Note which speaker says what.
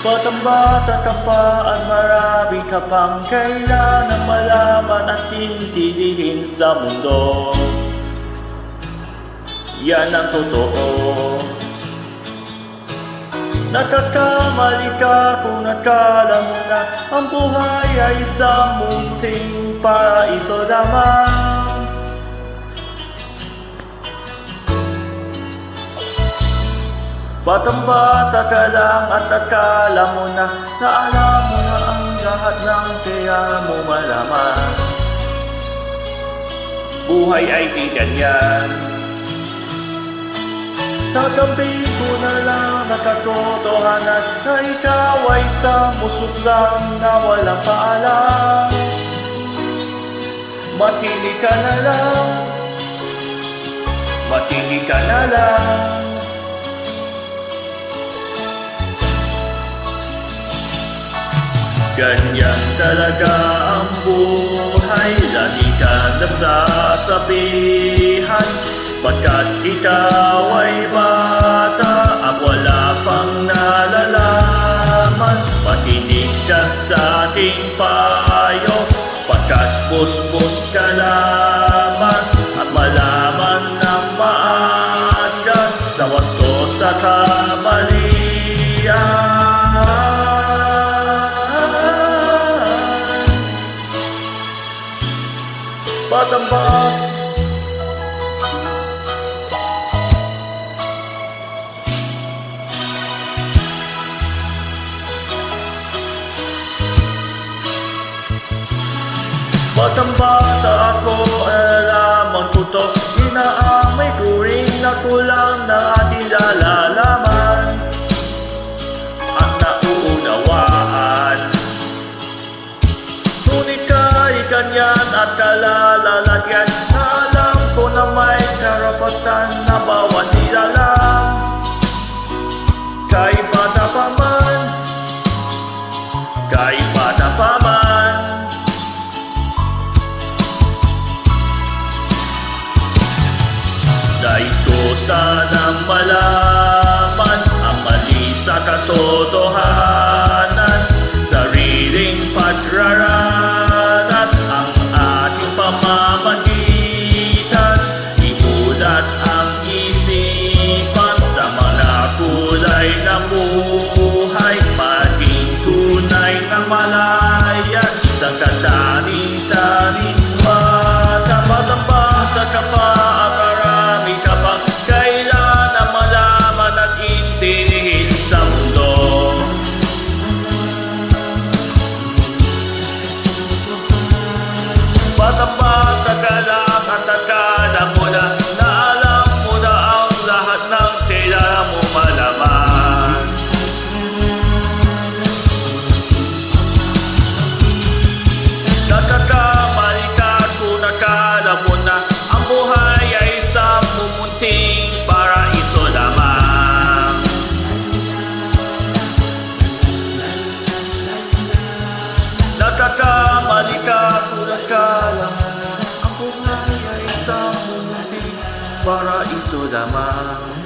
Speaker 1: Batang-bata ka pa at marami ka pang kailangang malaman at intindihin sa mundo. Yan ang totoo. Nagkakamali ka kung nakala mo na ang buhay ay isang munting paraiso lamang. Batang-bata ka lang at akala mo na alam mo na ang lahat ng kaya mo malaman. Buhay ay di ganyan. Tatabi ko na lang nakatotohanan na ikaw ay isang musos lang na walang paalam. Matindi ka na lang, matindi ka na lang. Ganyan talaga ang buhay, lagi ka nasasabihan. Pagkat ikaw ay bata at wala pang nalalaman, makinig ka sa aking payo. Pagkat busbus ka lamang at malaman ng maaga sa wastos sa kamalian. Batang-bata ako, alam ang tutok. Inaamay ko rin na kulang na ating lalalaman at nauunawaan. Ngunit kahit ganyan at kalalalagyan, na alam ko na may karapatan na bawat nilalang. Kahit bata pa man, kahit bata pa man, nais ko sanang malaman ang mali sa katotohanan. Sariling pagraranat ang ating pamamagitan. Imulat ang isipan sa mga kulay ng buhay. Maging tunay na malayan sa kataning-taning mata. Batang-bata ka pa at marami ka pang kailangang malaman at intindihin sa mundo. Batang-bata ka lang at akala mo na alam mo na ang lahat ng kailangan mo malaman. Nagkakamali ka kung nakala mo na ang buhay ay isang mumunting paraiso lamang. Nagkakamali ka kung nakala mo na ang buhay ay isang mumunting paraiso lamang.